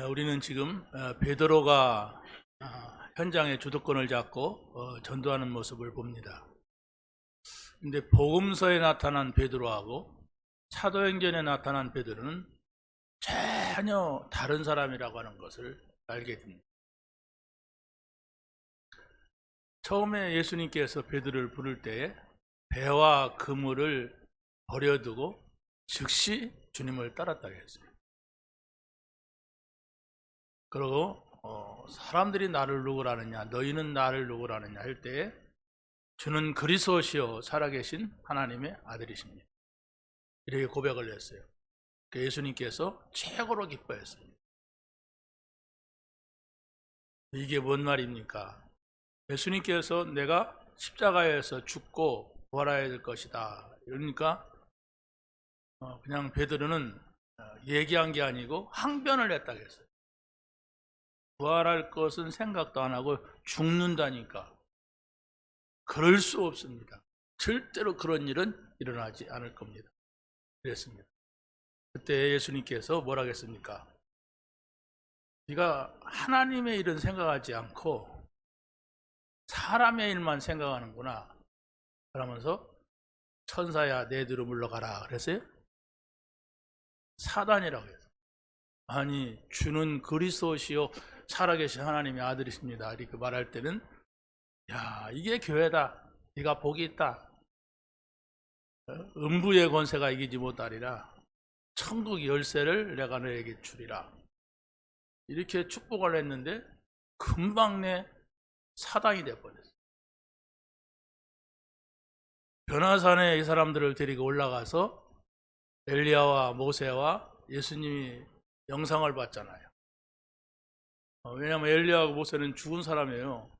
우리는 지금 베드로가 현장의 주도권을 잡고 전도하는 모습을 봅니다. 근데 복음서에 나타난 베드로하고 사도행전에 나타난 베드로는 전혀 다른 사람이라고 하는 것을 알게 됩니다. 처음에 예수님께서 베드로를 부를 때에 배와 그물을 버려두고 즉시 주님을 따랐다고 했어요. 그리고 사람들이 나를 누구라느냐, 너희는 나를 누구라느냐 할 때에 주는 그리스도시요 살아계신 하나님의 아들이십니다. 이렇게 고백을 했어요. 예수님께서 최고로 기뻐했습니다. 이게 뭔 말입니까? 예수님께서 내가 십자가에서 죽고 부활해야 될 것이다. 그러니까 그냥 베드로는 얘기한 게 아니고 항변을 했다고 했어요. 부활할 것은 생각도 안 하고 죽는다니까. 그럴 수 없습니다. 절대로 그런 일은 일어나지 않을 겁니다. 그랬습니다. 그때 예수님께서 뭐라고 했습니까? 네가 하나님의 일은 생각하지 않고 사람의 일만 생각하는구나. 그러면서 천사야 내 뒤로 물러가라 그랬어요. 사단이라고 했어요. 아니 주는 그리스도시요 살아계신 하나님의 아들이십니다. 이렇게 말할 때는 야 이게 교회다. 네가 복이 있다. 음부의 권세가 이기지 못하리라. 천국 열쇠를 내가 너에게 주리라. 이렇게 축복을 했는데 금방 내 사단이 되어버렸어요. 변화산에 이 사람들을 데리고 올라가서 엘리야와 모세와 예수님이 영상을 봤잖아요. 왜냐하면 엘리야와 모세는 죽은 사람이에요.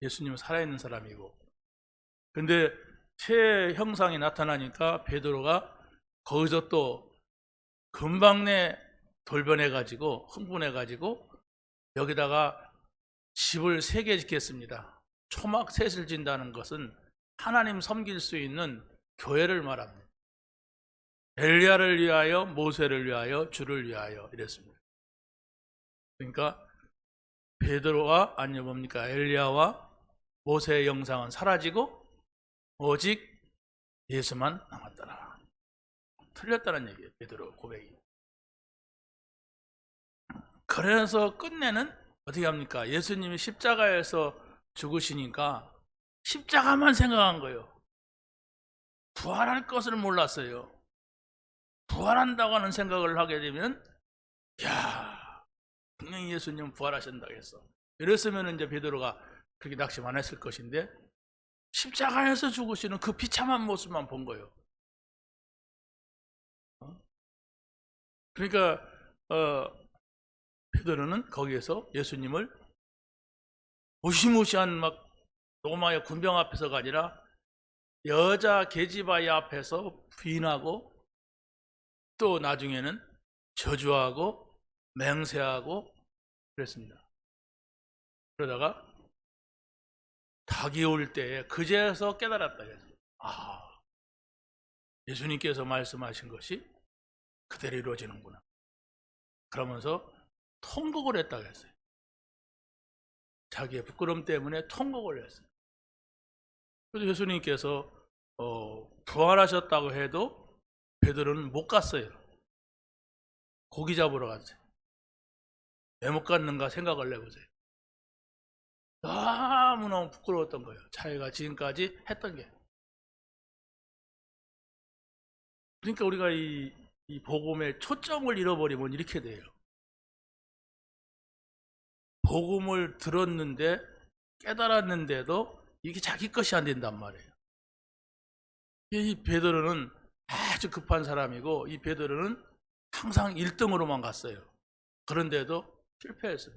예수님은 살아있는 사람이고. 근데 새 형상이 나타나니까 베드로가 거기서 또 금방 내 돌변해가지고 흥분해가지고 여기다가 집을 3개 짓겠습니다. 초막 셋을 진다는 것은 하나님 섬길 수 있는 교회를 말합니다. 엘리야를 위하여, 모세를 위하여, 주를 위하여 이랬습니다. 그러니까 베드로와 아니 뭡니까 엘리야와 모세의 영상은 사라지고 오직 예수만 남았더라. 틀렸다는 얘기예요. 베드로 고백이. 그래서 끝내는 어떻게 합니까? 예수님이 십자가에서 죽으시니까 십자가만 생각한 거예요. 부활할 것을 몰랐어요. 부활한다고 하는 생각을 하게 되면 야 분명히 예수님은 부활하신다고 했어. 이랬으면 이제 베드로가 그렇게 낙심 안 했을 것인데 십자가에서 죽으시는 그 비참한 모습만 본 거예요. 그러니까 베드로는 거기에서 예수님을 무시무시한 막 로마의 군병 앞에서가 아니라 여자 계집아이 앞에서 부인하고 또 나중에는 저주하고 맹세하고 그랬습니다. 그러다가 닭이 올 때에 그제서 깨달았다 그랬어요. 아, 예수님께서 말씀하신 것이 그대로 이루어지는구나. 그러면서 통곡을 했다고 했어요. 자기의 부끄러움 때문에 통곡을 했어요. 그래서 예수님께서 부활하셨다고 해도 베드로는 못 갔어요. 고기 잡으러 갔어요. 왜 못 갔는가 생각을 해보세요. 너무너무 부끄러웠던 거예요. 자기가 지금까지 했던 게. 그러니까 우리가 이 복음의 초점을 잃어버리면 이렇게 돼요. 복음을 들었는데 깨달았는데도 이게 자기 것이 안 된단 말이에요. 이 베드로는 아주 급한 사람이고 이 베드로는 항상 1등으로만 갔어요. 그런데도 실패했어요.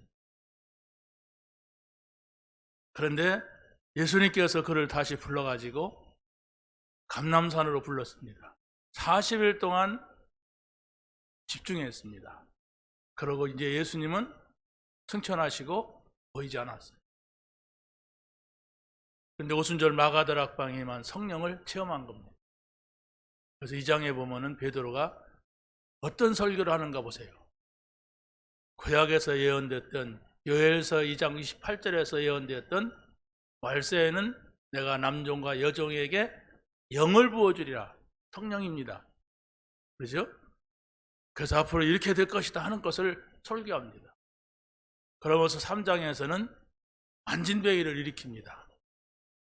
그런데 예수님께서 그를 다시 불러가지고 감람산으로 불렀습니다. 40일 동안 집중했습니다. 그러고 이제 예수님은 승천하시고 보이지 않았어요. 그런데 오순절 마가다락방에만 성령을 체험한 겁니다. 그래서 2장에 보면은 베드로가 어떤 설교를 하는가 보세요. 구약에서 예언됐던 요엘서 2장 28절에서 예언되었던 말세에는 내가 남종과 여종에게 영을 부어주리라. 성령입니다. 그렇죠? 그래서 앞으로 이렇게 될 것이다 하는 것을 설교합니다. 그러면서 3장에서는 만진병이를 일으킵니다.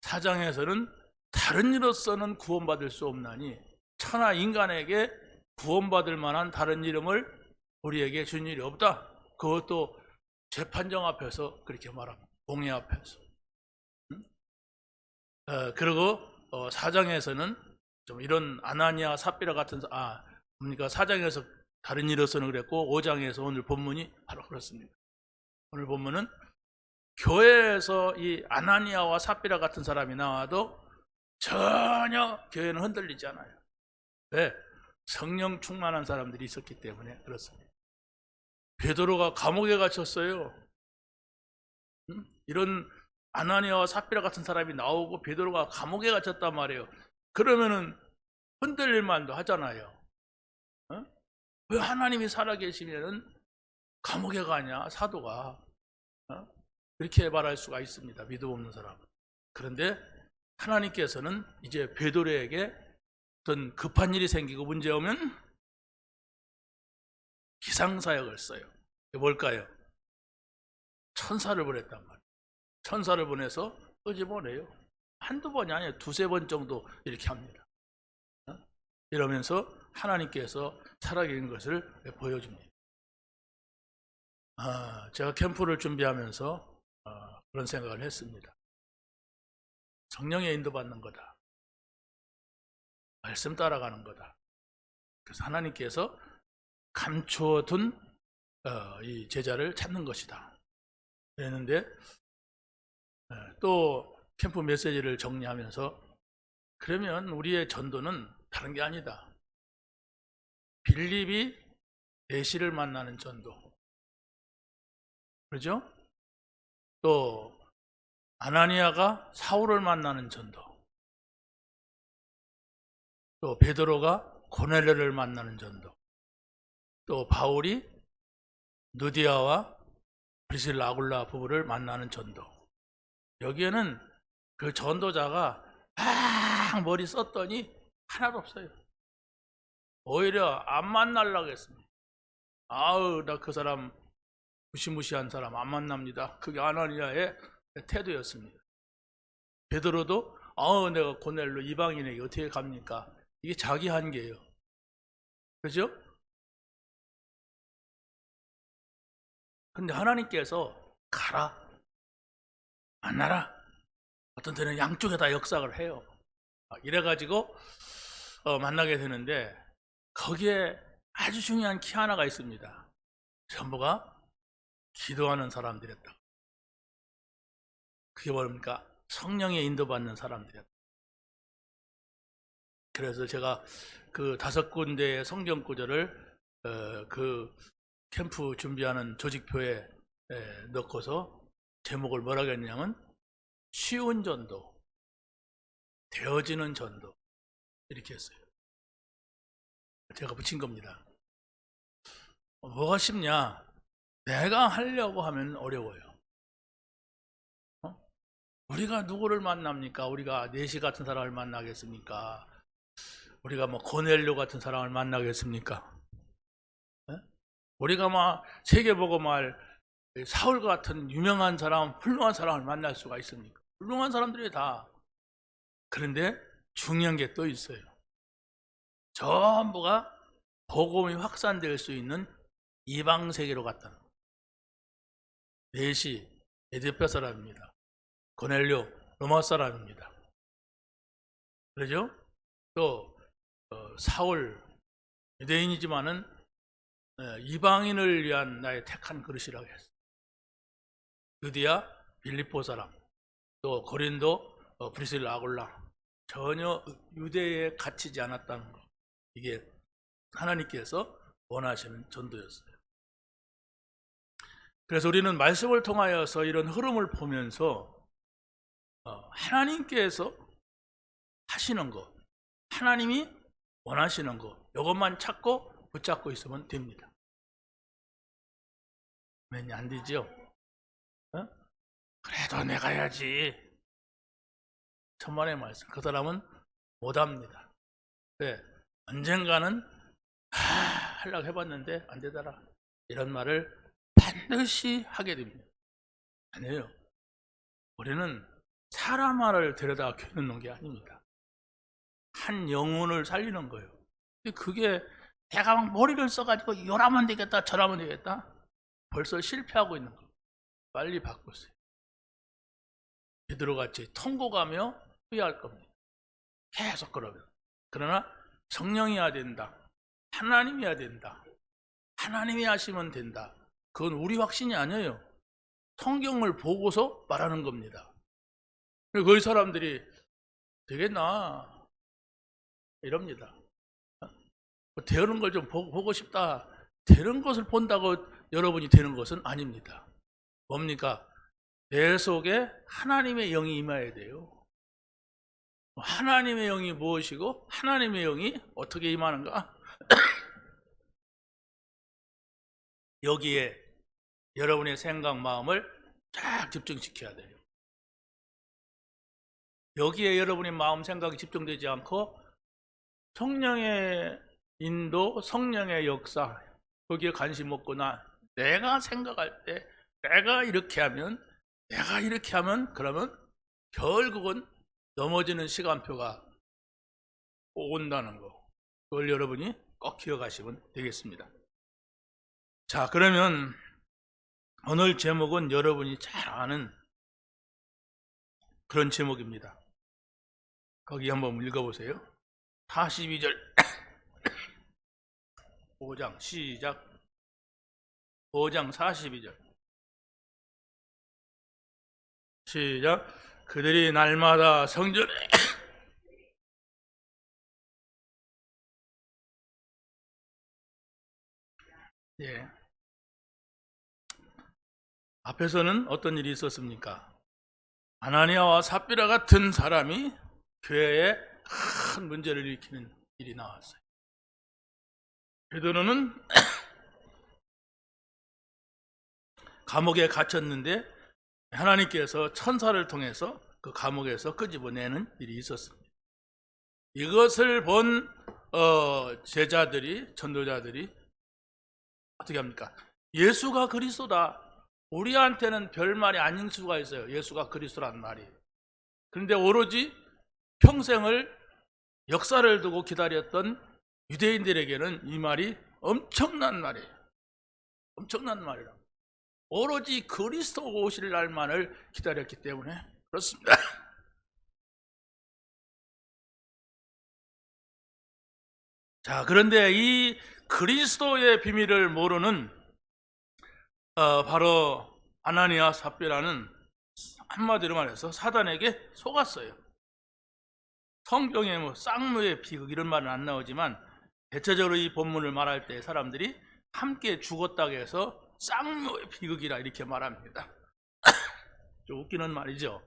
4장에서는 다른 이로서는 구원받을 수 없나니 천하 인간에게 구원받을 만한 다른 이름을 우리에게 준 일이 없다. 그것도 재판정 앞에서 그렇게 말합니다. 공의 앞에서. 그리고 4장에서는 좀 이런 아나니아 삽비라 같은 그러니까 4장에서 다른 이로서는 그랬고 5장에서 오늘 본문이 바로 그렇습니다. 오늘 본문은 교회에서 이 아나니아와 삽비라 같은 사람이 나와도 전혀 교회는 흔들리지 않아요. 왜? 성령 충만한 사람들이 있었기 때문에 그렇습니다. 베드로가 감옥에 갇혔어요. 이런 아나니아와 삽비라 같은 사람이 나오고 베드로가 감옥에 갇혔단 말이에요. 그러면은 흔들릴 만도 하잖아요. 왜 하나님이 살아계시면은 감옥에 가냐 사도가 그렇게 말할 수가 있습니다. 믿음 없는 사람. 그런데 하나님께서는 이제 베드로에게 어떤 급한 일이 생기고 문제 오면 기상사역을 써요. 뭘까요? 천사를 보냈단 말이에요. 천사를 보내서 끄집어내요. 한두 번이 아니에요. 두세 번 정도 이렇게 합니다. 이러면서 하나님께서 살아계신 것을 보여줍니다. 제가 캠프를 준비하면서 그런 생각을 했습니다. 성령의 인도받는 거다. 말씀 따라가는 거다. 그래서 하나님께서 감추어둔 이 제자를 찾는 것이다. 그랬는데 또 캠프 메시지를 정리하면서 그러면 우리의 전도는 다른 게 아니다. 빌립이 내시를 만나는 전도. 그렇죠? 또 아나니아가 사울을 만나는 전도. 또 베드로가 고넬료를 만나는 전도. 또 바울이 느디아와 브리실라 아굴라 부부를 만나는 전도. 여기에는 그 전도자가 막 머리 썼더니 하나도 없어요. 오히려 안 만나려고 했습니다. 나 그 사람 무시무시한 사람 안 만납니다. 그게 아나니아의 태도였습니다. 베드로도 내가 고넬료 이방인에게 어떻게 갑니까? 이게 자기 한계예요. 그죠? 근데 하나님께서 가라, 만나라. 어떤 때는 양쪽에 다 역사를 해요. 이래가지고 만나게 되는데 거기에 아주 중요한 키 하나가 있습니다. 전부가 기도하는 사람들이었다. 그게 뭡니까? 성령의 인도받는 사람들이었다. 그래서 제가 그 5군데의 성경 구절을 그 캠프 준비하는 조직표에 넣고서 제목을 뭐라고 했냐면 쉬운 전도, 되어지는 전도 이렇게 했어요. 제가 붙인 겁니다. 뭐가 쉽냐? 내가 하려고 하면 어려워요. 우리가 누구를 만납니까? 우리가 내시 같은 사람을 만나겠습니까? 우리가 뭐 고넬료 같은 사람을 만나겠습니까? 우리가 막 세계 보고 말 사울 같은 유명한 사람, 훌륭한 사람을 만날 수가 있습니까? 훌륭한 사람들이 다. 그런데 중요한 게 또 있어요. 전부가 복음이 확산될 수 있는 이방 세계로 갔다는 거예요. 내시 에디오피아 사람입니다. 고넬료 로마 사람입니다. 그러죠? 또 사울 유대인이지만은 이방인을 위한 나의 택한 그릇이라고 했어요. 느디아 빌립보 사람, 또 고린도 브리실라 아굴라, 전혀 유대에 갇히지 않았다는 것. 이게 하나님께서 원하시는 전도였어요. 그래서 우리는 말씀을 통하여서 이런 흐름을 보면서 하나님께서 하시는 것, 하나님이 원하시는 것, 이것만 찾고 붙잡고 있으면 됩니다. 면이 안 되죠. 어? 그래도 내가 해야지. 천만의 말씀. 그 사람은 못합니다. 네, 언젠가는 하려고 해봤는데 안 되더라. 이런 말을 반드시 하게 됩니다. 아니에요. 우리는 사람 말을 데려다 겨누는 게 아닙니다. 한 영혼을 살리는 거예요. 근데 그게 내가 막 머리를 써가지고 요라면 되겠다 저라면 되겠다 벌써 실패하고 있는 거예요. 빨리 바꾸세요. 베드로같이 통곡하며 후회할 겁니다. 계속 그러면. 그러나 성령이어야 된다. 하나님이어야 된다. 하나님이 하시면 된다. 그건 우리 확신이 아니에요. 성경을 보고서 말하는 겁니다. 그리고 그 사람들이 되겠나 이럽니다. 되는 걸 좀 보고 싶다. 되는 것을 본다고 여러분이 되는 것은 아닙니다. 뭡니까? 내 속에 하나님의 영이 임해야 돼요. 하나님의 영이 무엇이고 하나님의 영이 어떻게 임하는가? 여기에 여러분의 생각, 마음을 쫙 집중시켜야 돼요. 여기에 여러분의 마음, 생각이 집중되지 않고 성령의 인도, 성령의 역사, 거기에 관심 없거나 내가 생각할 때 내가 이렇게 하면 그러면 결국은 넘어지는 시간표가 온다는 거. 그걸 여러분이 꼭 기억하시면 되겠습니다. 자, 그러면 오늘 제목은 여러분이 잘 아는 그런 제목입니다. 거기 한번 읽어보세요. 42절 5장 시작. 5장 42절 시작. 그들이 날마다 성전에 예. 앞에서는 어떤 일이 있었습니까? 아나니아와 삽비라 같은 사람이 교회에 큰 문제를 일으키는 일이 나왔어요. 베드로는 감옥에 갇혔는데 하나님께서 천사를 통해서 그 감옥에서 끄집어내는 일이 있었습니다. 이것을 본 제자들이, 전도자들이 어떻게 합니까? 예수가 그리스도다. 우리한테는 별말이 아닌 수가 있어요. 예수가 그리스도란 말이. 그런데 오로지 평생을 역사를 두고 기다렸던 유대인들에게는 이 말이 엄청난 말이에요. 엄청난 말이라. 오로지 그리스도 오실 날만을 기다렸기 때문에 그렇습니다. 자, 그런데 이 그리스도의 비밀을 모르는 바로 아나니아 삽비라는 한마디로 말해서 사단에게 속았어요. 성경에 뭐 쌍무의 비극 이런 말은 안 나오지만 대체적으로 이 본문을 말할 때 사람들이 함께 죽었다고 해서 쌍무의 비극이라 이렇게 말합니다. 좀 웃기는 말이죠.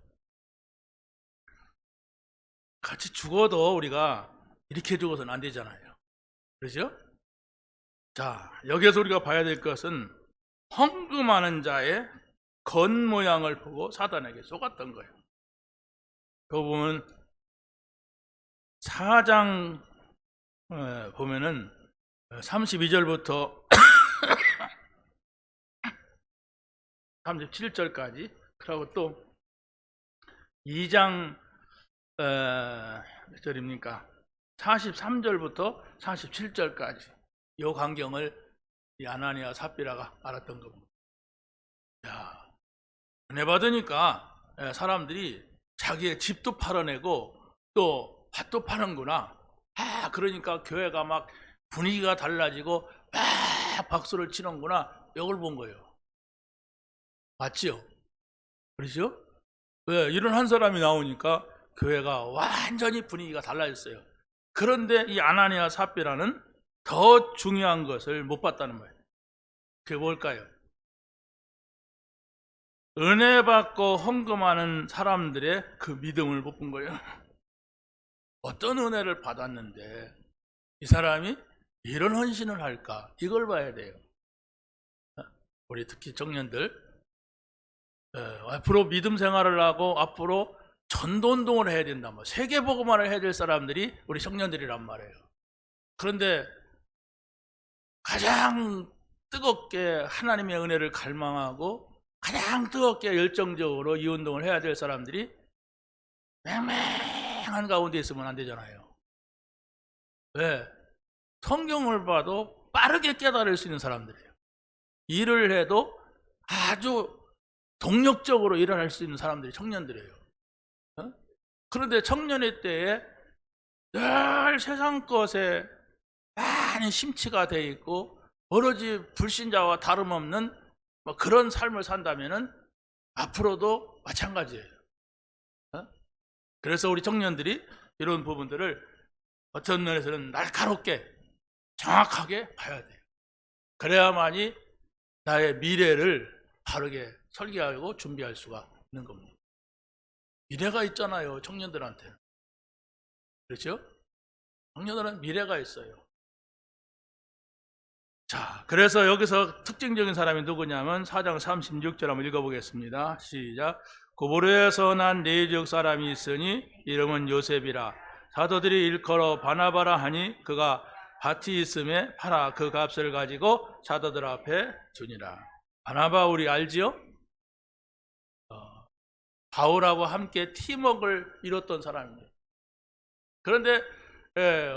같이 죽어도 우리가 이렇게 죽어서는 안 되잖아요. 그렇죠? 자, 여기에서 우리가 봐야 될 것은 헌금하는 자의 겉모양을 보고 사단에게 속았던 거예요. 그거 보면 4장 보면은 32절부터 37절까지 그리고 또 2장 몇 절입니까? 43절부터 47절까지 이 광경을 이 아나니아 삽비라가 알았던 겁니다. 야, 은혜 받으니까 사람들이 자기의 집도 팔아내고 또 밭도 파는구나. 그러니까 교회가 막 분위기가 달라지고 막 박수를 치는구나. 이걸 본 거예요. 맞지요? 그렇죠? 왜? 이런 한 사람이 나오니까 교회가 완전히 분위기가 달라졌어요. 그런데 이 아나니아 삽비라는 더 중요한 것을 못 봤다는 거예요. 그게 뭘까요? 은혜 받고 헌금하는 사람들의 그 믿음을 못 본 거예요. 어떤 은혜를 받았는데 이 사람이 이런 헌신을 할까? 이걸 봐야 돼요. 우리 특히 청년들 앞으로 믿음 생활을 하고 앞으로 전도운동을 해야 된다. 세계복음화를 해야 될 사람들이 우리 청년들이란 말이에요. 그런데 가장 뜨겁게 하나님의 은혜를 갈망하고 가장 뜨겁게 열정적으로 이 운동을 해야 될 사람들이 맹맹한 가운데 있으면 안 되잖아요. 왜? 성경을 봐도 빠르게 깨달을 수 있는 사람들이에요. 일을 해도 아주 동력적으로 일을 할 수 있는 사람들이 청년들이에요. 그런데 청년의 때에 늘 세상 것에 많이 심취가 돼 있고 오로지 불신자와 다름없는 그런 삶을 산다면은 앞으로도 마찬가지예요. 그래서 우리 청년들이 이런 부분들을 어떤 면에서는 날카롭게 정확하게 봐야 돼요. 그래야만이 나의 미래를 바르게 설계하고 준비할 수가 있는 겁니다. 미래가 있잖아요, 청년들한테는. 그렇죠? 청년들은 미래가 있어요. 자, 그래서 여기서 특징적인 사람이 누구냐면 4장 36절 한번 읽어보겠습니다. 시작. 고보로에서 난 네 지역 사람이 있으니 이름은 요셉이라. 사도들이 일컬어 바나바라 하니 그가 밭이 있음에 팔아 그 값을 가지고 사도들 앞에 주니라. 바나바 우리 알지요? 바울하고 함께 팀워크를 이뤘던 사람입니다. 그런데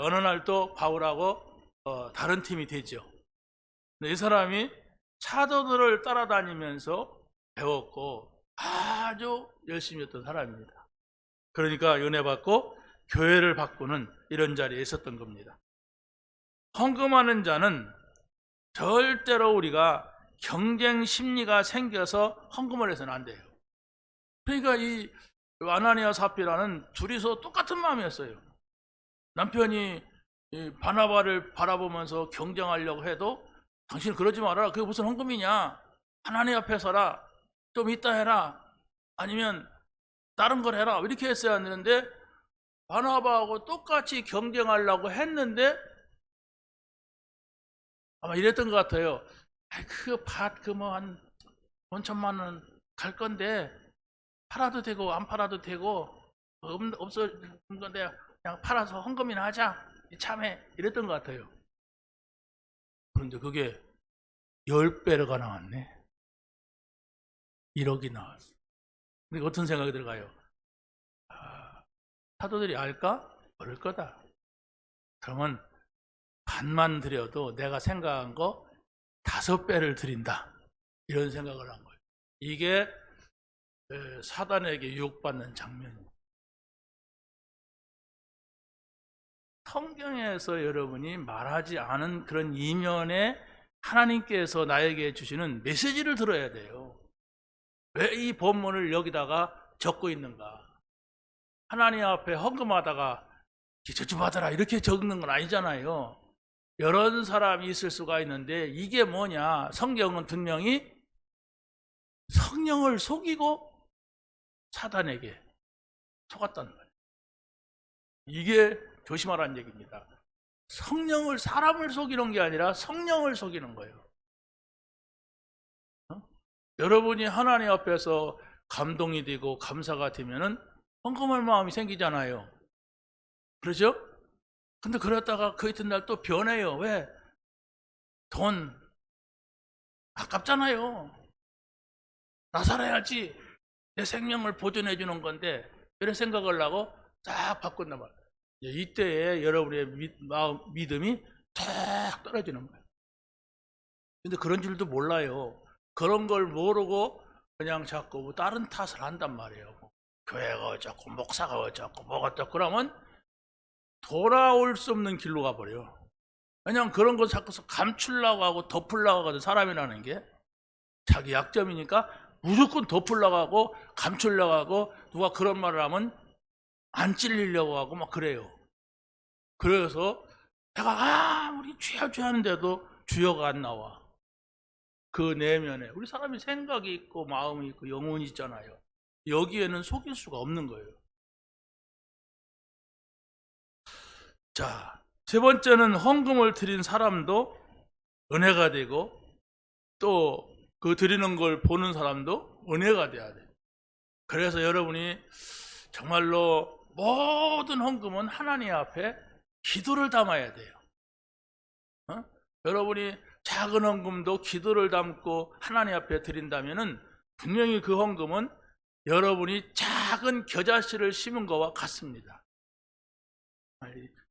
어느 날 또 바울하고 다른 팀이 되죠. 이 사람이 사도들을 따라다니면서 배웠고 아주 열심히 했던 사람입니다. 그러니까 은혜 받고 교회를 바꾸는 이런 자리에 있었던 겁니다. 헌금하는 자는 절대로 우리가 경쟁 심리가 생겨서 헌금을 해서는 안 돼요. 그러니까 이 아나니아 삽비라는 둘이서 똑같은 마음이었어요. 남편이 이 바나바를 바라보면서 경쟁하려고 해도 당신 그러지 마라. 그게 무슨 헌금이냐. 하나님 앞에 서라. 좀 이따 해라. 아니면 다른 걸 해라. 이렇게 했어야 하는데 바나바하고 똑같이 경쟁하려고 했는데 아마 이랬던 것 같아요. 그 밭 그 뭐 한 5천만 원 갈 건데 팔아도 되고 안 팔아도 되고 없어진 건데 그냥 팔아서 헌금이나 하자. 참해. 이랬던 것 같아요. 그런데 그게 10배가 나왔네. 1억이 나왔어. 근데 어떤 생각이 들어가요? 사도들이 알까? 모를 거다. 그러면 반만 드려도 내가 생각한 거 5배를 드린다. 이런 생각을 한 거예요. 이게 사단에게 유혹받는 장면입니다. 성경에서 여러분이 말하지 않은 그런 이면에 하나님께서 나에게 주시는 메시지를 들어야 돼요. 왜 이 본문을 여기다가 적고 있는가? 하나님 앞에 헌금하다가 저주 받아라 이렇게 적는 건 아니잖아요. 여러 사람이 있을 수가 있는데 이게 뭐냐? 성경은 분명히 성령을 속이고 사단에게 속았다는 거예요. 이게 조심하라는 얘기입니다. 성령을, 사람을 속이는 게 아니라 성령을 속이는 거예요. 여러분이 하나님 앞에서 감동이 되고 감사가 되면은 헌금할 마음이 생기잖아요. 그렇죠? 근데 그랬다가 그 이튿날 또 변해요. 왜? 돈 아깝잖아요. 나 살아야지. 내 생명을 보존해 주는 건데 이런 생각을 하고 딱 바꾼단 말이에요. 이때에 여러분의 믿음이 탁 떨어지는 거예요. 근데 그런 줄도 몰라요. 그런 걸 모르고 그냥 자꾸 다른 탓을 한단 말이에요. 교회가 어쩌고 목사가 어쩌고 뭐가 어쩌고 그러면 돌아올 수 없는 길로 가버려요. 왜냐하면 그런 거 자꾸 감추려고 하고 덮으려고 하거든. 사람이라는 게 자기 약점이니까 무조건 덮으려고 하고 감추려고 하고 누가 그런 말을 하면 안 찔리려고 하고 막 그래요. 그래서 내가 우리 주여 주여 하는데도 주여가 안 나와. 그 내면에 우리 사람이 생각이 있고 마음이 있고 영혼이 있잖아요. 여기에는 속일 수가 없는 거예요. 자, 세 번째는 헌금을 드린 사람도 은혜가 되고 또 그 드리는 걸 보는 사람도 은혜가 돼야 돼. 그래서 여러분이 정말로 모든 헌금은 하나님 앞에 기도를 담아야 돼요. 여러분이 작은 헌금도 기도를 담고 하나님 앞에 드린다면은 분명히 그 헌금은 여러분이 작은 겨자씨를 심은 것과 같습니다.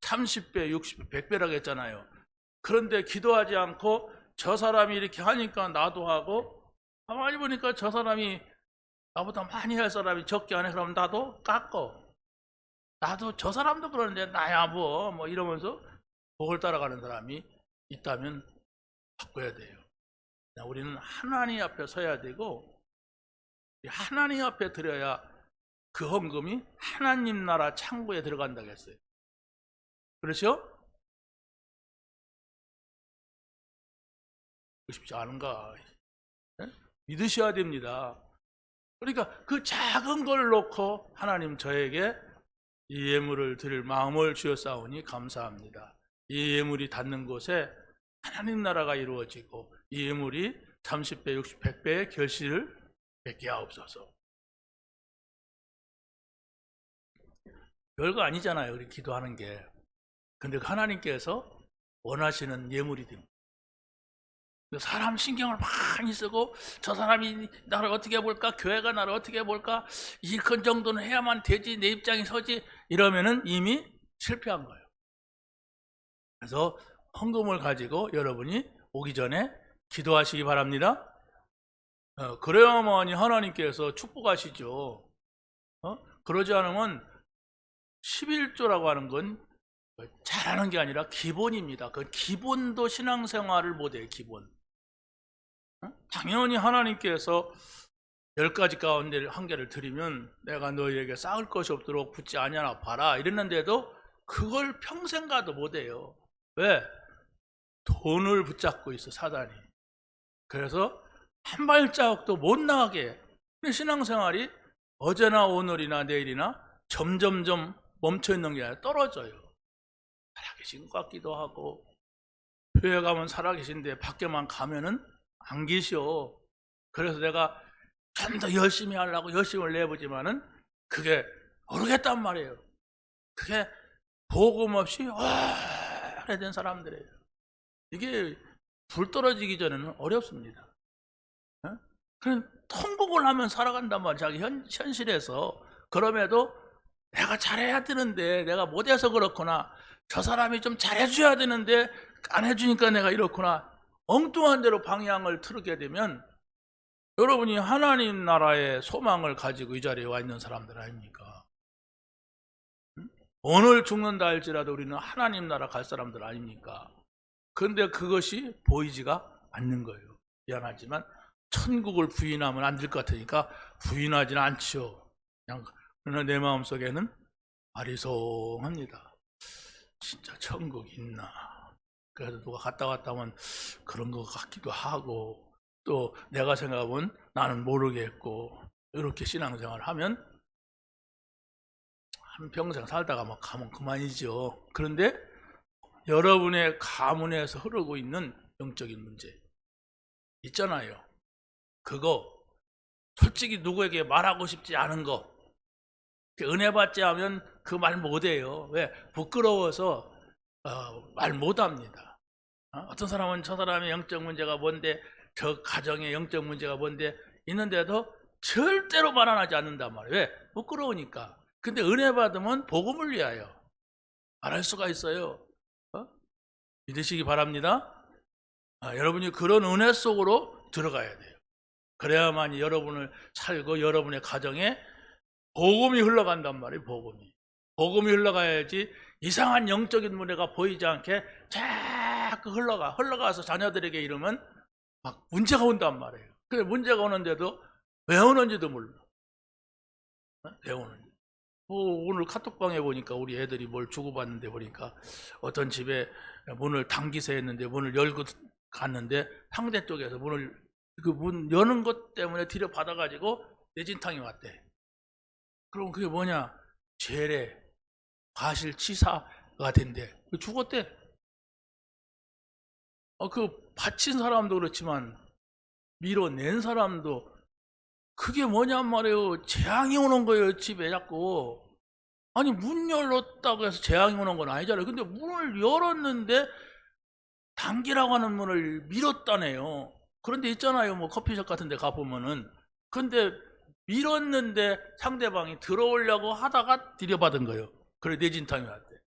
30배, 60배, 100배라고 했잖아요. 그런데 기도하지 않고 저 사람이 이렇게 하니까 나도 하고, 가만히 보니까 저 사람이 나보다 많이 할 사람이 적게 하네. 그럼 나도 깎어. 나도 저 사람도 그러는데 나야 뭐 이러면서 복을 따라가는 사람이 있다면 바꿔야 돼요. 우리는 하나님 앞에 서야 되고, 하나님 앞에 드려야 그 헌금이 하나님 나라 창고에 들어간다고 했어요. 그렇죠? 쉽지 않은가? 네? 믿으셔야 됩니다. 그러니까 그 작은 걸 놓고 하나님 저에게 이 예물을 드릴 마음을 주었사오니 감사합니다. 이 예물이 닿는 곳에 하나님 나라가 이루어지고 이 예물이 30배, 60, 100배의 결실을 맺게 하옵소서. 별거 아니잖아요, 우리 기도하는 게. 근데 하나님께서 원하시는 예물이 됩니다. 사람 신경을 많이 쓰고 저 사람이 나를 어떻게 볼까, 교회가 나를 어떻게 볼까, 이런 정도는 해야만 되지, 내 입장이 서지, 이러면은 이미 실패한 거예요. 그래서 헌금을 가지고 여러분이 오기 전에 기도하시기 바랍니다. 그래야만이 하나님께서 축복하시죠. 그러지 않으면 11조라고 하는 건 잘하는 게 아니라 기본입니다. 그 기본도 신앙생활을 못해요. 기본. 당연히 하나님께서 10가지 가운데 한 개를 드리면 내가 너희에게 쌓을 것이 없도록 붙지 아니하나 봐라 이랬는데도 그걸 평생 가도 못해요. 왜? 돈을 붙잡고 있어, 사단이. 그래서 한 발자국도 못 나가게 해. 신앙생활이 어제나 오늘이나 내일이나 점점점 멈춰있는 게 아니라 떨어져요. 살아계신 것 같기도 하고, 교회 가면 살아계신데 밖에만 가면은 안 계셔. 그래서 내가 좀 더 열심히 하려고 열심을 내보지만은 그게 모르겠단 말이에요. 그게 복음 없이 오래된 사람들이에요. 이게 불 떨어지기 전에는 어렵습니다. 그냥 통곡을 하면 살아간단 말이에요. 자기 현실에서. 그럼에도 내가 잘해야 되는데 내가 못해서 그렇구나, 저 사람이 좀 잘해줘야 되는데 안 해주니까 내가 이렇구나, 엉뚱한 대로 방향을 틀게 되면 여러분이 하나님 나라의 소망을 가지고 이 자리에 와 있는 사람들 아닙니까? 오늘 죽는다 할지라도 우리는 하나님 나라 갈 사람들 아닙니까? 그런데 그것이 보이지가 않는 거예요. 미안하지만 천국을 부인하면 안 될 것 같으니까 부인하지는 않죠. 그러나 내 마음속에는 아리송합니다. 진짜 천국이 있나? 그래서 누가 갔다 왔다 하면 그런 것 같기도 하고, 또 내가 생각하면 나는 모르겠고, 이렇게 신앙생활을 하면 한평생 살다가 막 가면 그만이죠. 그런데 여러분의 가문에서 흐르고 있는 영적인 문제 있잖아요. 그거 솔직히 누구에게 말하고 싶지 않은 거, 은혜 받지 않으면 그 말 못해요. 왜? 부끄러워서 말 못합니다. 어떤 사람은 저 사람의 영적 문제가 뭔데, 저 가정의 영적 문제가 뭔데 있는데도 절대로 말 안 하지 않는단 말이에요. 왜? 부끄러우니까. 근데 은혜 받으면 복음을 위하여 말할 수가 있어요. 믿으시기 바랍니다. 여러분이 그런 은혜 속으로 들어가야 돼요. 그래야만 여러분을 살고 여러분의 가정에 복음이 흘러간단 말이에요. 복음이 흘러가야지 이상한 영적인 문제가 보이지 않게 자꾸 흘러가서 자녀들에게 이러면 막 문제가 온단 말이에요. 근데 문제가 오는데도 왜 오는지도 몰라. 왜 오는지. 오늘 카톡방에 보니까 우리 애들이 뭘 주고받는데 보니까 어떤 집에 문을 당기세 했는데 문을 열고 갔는데 상대 쪽에서 그 문 여는 것 때문에 들여받아가지고 내진탕이 왔대. 그럼 그게 뭐냐? 죄래, 과실치사가 된대. 죽었대. 그 바친 사람도 그렇지만 밀어낸 사람도 그게 뭐냔 말이에요. 재앙이 오는 거예요, 집에 자꾸. 아니, 문 열었다고 해서 재앙이 오는 건 아니잖아요. 근데 문을 열었는데 당기라고 하는 문을 밀었다네요. 그런데 있잖아요, 뭐 커피숍 같은 데 가보면은. 근데 밀었는데 상대방이 들어오려고 하다가 들여받은 거예요. 그래, 내진탕이 왔대.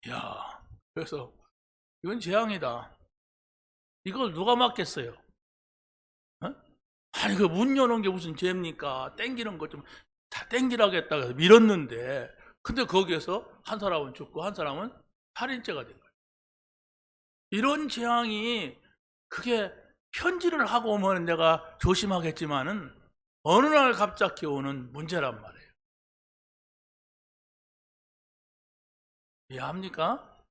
이야, 그래서 이건 재앙이다. 이걸 누가 막겠어요? 어? 아니, 그 문 여는 게 무슨 죄입니까? 땡기는 것 좀 다 땡기라고 했다고 해서 밀었는데, 근데 거기에서 한 사람은 죽고 한 사람은 살인죄가 된 거예요. 이런 재앙이, 그게 편지를 하고 오면 내가 조심하겠지만은 어느 날 갑자기 오는 문제란 말이에요. 이해합니까?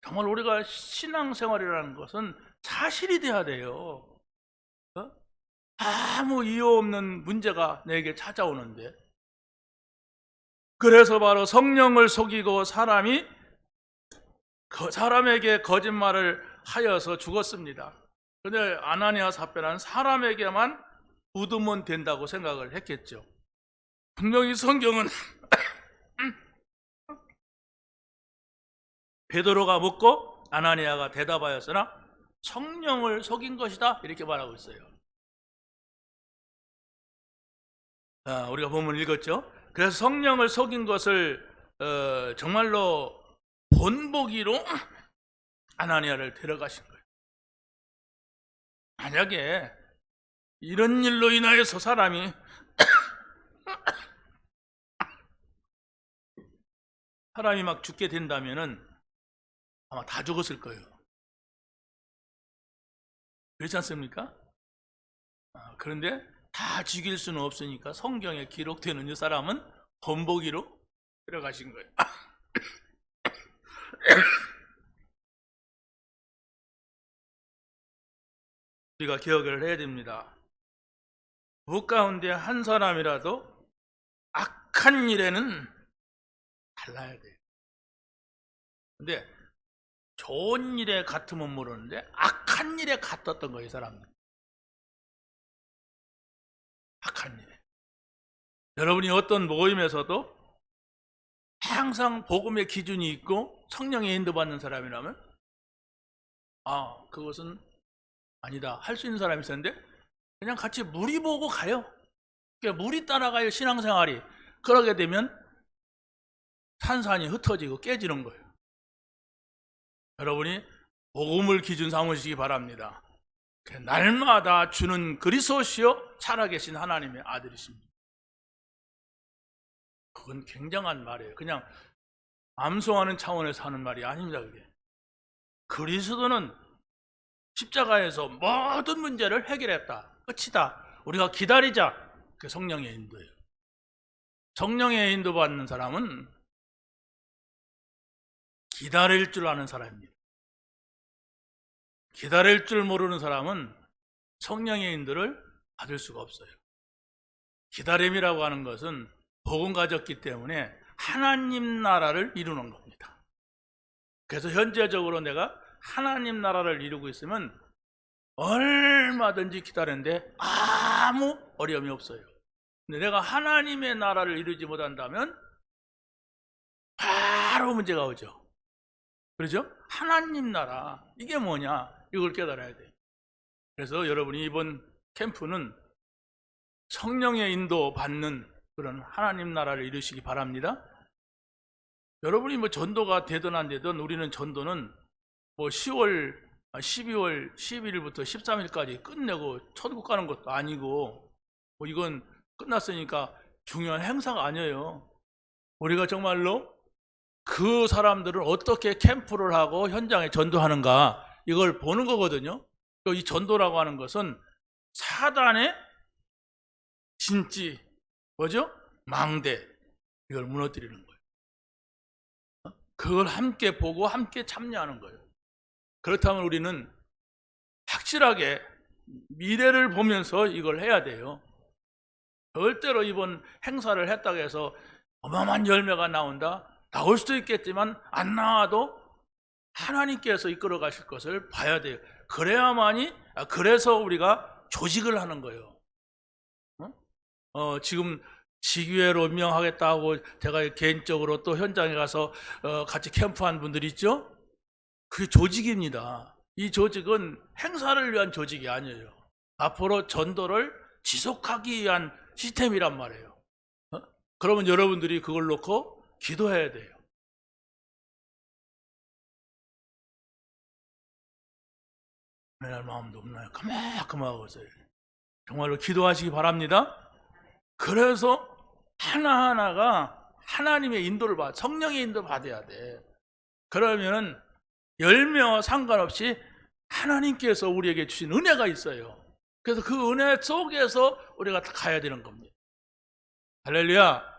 정말 우리가 신앙생활이라는 것은 사실이 돼야 돼요. 어? 아무 이유 없는 문제가 내게 찾아오는데, 그래서 바로 성령을 속이고 사람에게 거짓말을 하여서 죽었습니다. 그런데 아나니아 삽비라는 사람에게만 묻으면 된다고 생각을 했겠죠. 분명히 성경은 베드로가 묻고 아나니아가 대답하였으나 성령을 속인 것이다, 이렇게 말하고 있어요. 우리가 본문을 읽었죠. 그래서 성령을 속인 것을 정말로 본보기로 아나니아를 데려가신 거예요. 만약에 이런 일로 인하여서 사람이 막 죽게 된다면은 아마 다 죽었을 거예요. 그렇지 않습니까? 그런데 다 죽일 수는 없으니까 성경에 기록되는 이 사람은 본보기로 데려가신 거예요. 우리가 기억을 해야 됩니다. 그 가운데 한 사람이라도 악한 일에는 달라야 돼요. 근데 좋은 일에 같으면 모르는데 악한 일에 같았던 거예요, 이 사람들. 악한 일에. 여러분이 어떤 모임에서도 항상 복음의 기준이 있고 성령의 인도받는 사람이라면 그것은 아니다, 할 수 있는 사람이 있었는데 그냥 같이 무리 보고 가요. 그러니까 무리 따라가요, 신앙생활이. 그러게 되면 산산이 흩어지고 깨지는 거예요. 여러분이 복음을 기준 삼으시기 바랍니다. 날마다 주는 그리스도시요 살아계신 하나님의 아들이십니다. 그건 굉장한 말이에요. 그냥 암송하는 차원에서 하는 말이 아닙니다. 그게 그리스도는 십자가에서 모든 문제를 해결했다, 끝이다, 우리가 기다리자. 그게 성령의 인도예요. 성령의 인도 받는 사람은 기다릴 줄 아는 사람입니다. 기다릴 줄 모르는 사람은 성령의 인도를 받을 수가 없어요. 기다림이라고 하는 것은 복음 가졌기 때문에 하나님 나라를 이루는 겁니다. 그래서 현재적으로 내가 하나님 나라를 이루고 있으면 얼마든지 기다리는데 아무 어려움이 없어요. 근데 내가 하나님의 나라를 이루지 못한다면 바로 문제가 오죠. 그렇죠? 하나님 나라, 이게 뭐냐, 이걸 깨달아야 돼요. 그래서 여러분이 이번 캠프는 성령의 인도 받는 그런 하나님 나라를 이루시기 바랍니다. 여러분이 뭐 전도가 되든 안 되든 우리는 전도는 뭐 12월 11일부터 13일까지 끝내고 천국 가는 것도 아니고 뭐 이건 끝났으니까 중요한 행사가 아니에요. 우리가 정말로 그 사람들을 어떻게 캠프를 하고 현장에 전도하는가, 이걸 보는 거거든요. 이 전도라고 하는 것은 사단의 진지, 뭐죠? 망대, 이걸 무너뜨리는 거예요. 그걸 함께 보고 함께 참여하는 거예요. 그렇다면 우리는 확실하게 미래를 보면서 이걸 해야 돼요. 절대로 이번 행사를 했다고 해서 어마어마한 열매가 나올 수도 있겠지만 안 나와도 하나님께서 이끌어 가실 것을 봐야 돼요. 그래서 우리가 조직을 하는 거예요. 지금 지교회로 임명하겠다고 제가 개인적으로 또 현장에 가서 같이 캠프한 분들 있죠? 그게 조직입니다. 이 조직은 행사를 위한 조직이 아니에요. 앞으로 전도를 지속하기 위한 시스템이란 말이에요. 그러면 여러분들이 그걸 놓고 기도해야 돼요. 매날 마음도 없나요? 가만하고 있어요. 정말로 기도하시기 바랍니다. 그래서 하나하나가 하나님의 인도를 성령의 인도를 받아야 돼. 그러면은 열매와 상관없이 하나님께서 우리에게 주신 은혜가 있어요. 그래서 그 은혜 속에서 우리가 가야 되는 겁니다. 할렐루야.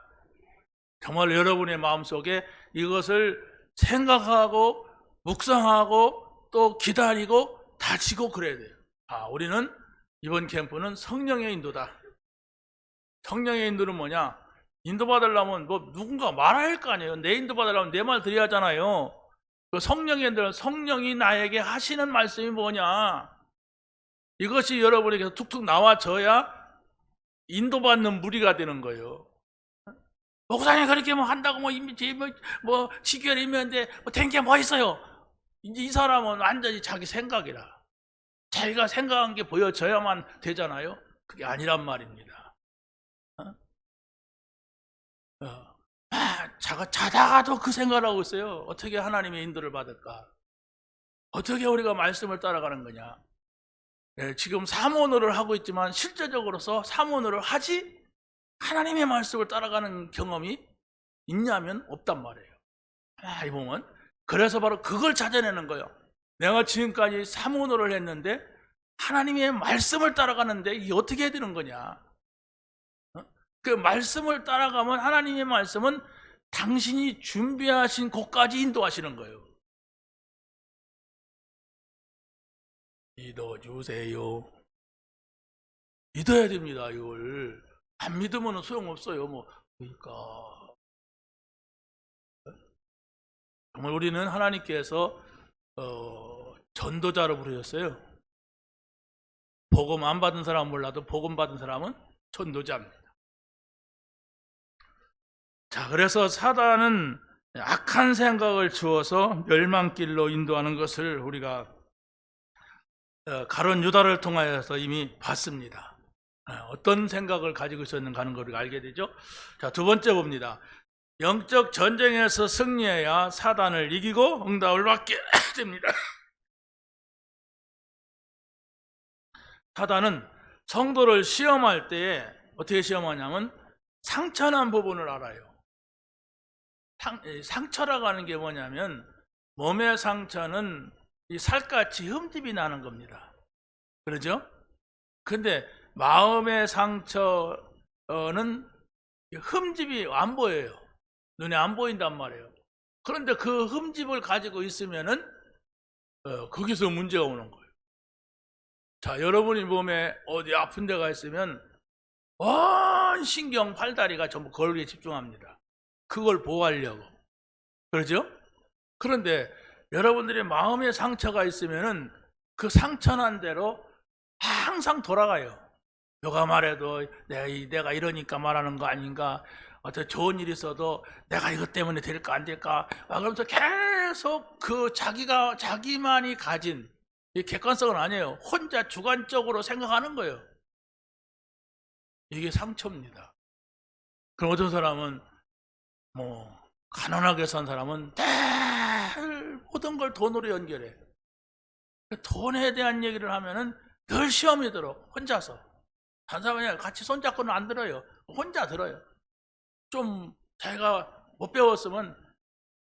정말 여러분의 마음속에 이것을 생각하고 묵상하고 또 기다리고 다지고 그래야 돼요. 우리는 이번 캠프는 성령의 인도다. 성령의 인도는 뭐냐? 인도받으려면 누군가 말해야 할 거 아니에요. 내 인도받으려면 내 말 드려야 하잖아요. 그 성령의 인도는 성령이 나에게 하시는 말씀이 뭐냐? 이것이 여러분에게서 툭툭 나와져야 인도받는 무리가 되는 거예요. 목사님 그렇게 한다고 지교를 임명인데 된 게 뭐 있어요? 이제 이 사람은 완전히 자기 생각이라. 자기가 생각한 게 보여져야만 되잖아요. 그게 아니란 말입니다. 자다가도 그 생각을 하고 있어요. 어떻게 하나님의 인도를 받을까? 어떻게 우리가 말씀을 따라가는 거냐? 지금 사모노를 하고 있지만 실제적으로서 사모노를 하지 하나님의 말씀을 따라가는 경험이 있냐면 없단 말이에요. 이 보면 그래서 바로 그걸 찾아내는 거예요. 내가 지금까지 사모노를 했는데 하나님의 말씀을 따라가는데 이게 어떻게 해야 되는 거냐? 그 말씀을 따라가면 하나님의 말씀은 당신이 준비하신 곳까지 인도하시는 거예요. 믿어주세요. 믿어야 됩니다. 이걸 안 믿으면 소용없어요. 그러니까 정말 우리는 하나님께서 전도자로 부르셨어요. 복음 안 받은 사람은 몰라도 복음 받은 사람은 전도자입니다. 자, 그래서 사단은 악한 생각을 주어서 멸망길로 인도하는 것을 우리가 가룟 유다를 통하여서 이미 봤습니다. 어떤 생각을 가지고 있었는가 하는 걸 알게 되죠. 자, 두 번째 봅니다. 영적 전쟁에서 승리해야 사단을 이기고 응답을 받게 됩니다. 사단은 성도를 시험할 때에 어떻게 시험하냐면 상처난 부분을 알아요. 상처라고 하는 게 뭐냐면 몸의 상처는 이 살같이 흠집이 나는 겁니다. 그러죠? 근데 마음의 상처는 흠집이 안 보여요. 눈에 안 보인단 말이에요. 그런데 그 흠집을 가지고 있으면은 거기서 문제가 오는 거예요. 자, 여러분이 몸에 어디 아픈 데가 있으면 온 신경 팔다리가 전부 거기에 집중합니다. 그걸 보호하려고. 그렇죠? 그런데 여러분들의 마음에 상처가 있으면은 그 상처난 대로 항상 돌아가요. 누가 말해도 내가 이러니까 말하는 거 아닌가? 어떤 좋은 일이 있어도 내가 이것 때문에 될까 안 될까? 그러면서 계속 그 자기만이 가진 이 객관성은 아니에요. 혼자 주관적으로 생각하는 거예요. 이게 상처입니다. 그럼 어떤 사람은 가난하게 산 사람은 늘 모든 걸 돈으로 연결해. 돈에 대한 얘기를 하면은 늘 시험이 들어. 혼자서. 한 사람이 같이 손잡고는 안 들어요. 혼자 들어요. 좀 자기가 못 배웠으면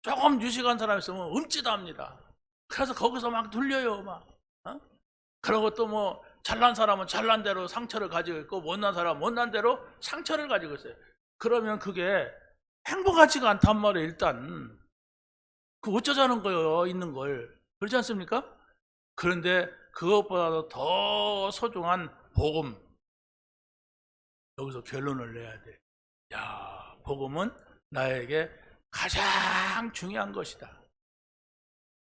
조금 유식한 사람 있으면 움찔합니다. 그래서 거기서 막 눌려요. 그러고 또 잘난 사람은 잘난 대로 상처를 가지고 있고 못난 사람은 못난 대로 상처를 가지고 있어요. 그러면 그게 행복하지가 않단 말이에요. 일단 그 어쩌자는 거예요. 있는 걸. 그렇지 않습니까? 그런데 그것보다도 더 소중한 복음, 여기서 결론을 내야 돼. 복음은 나에게 가장 중요한 것이다.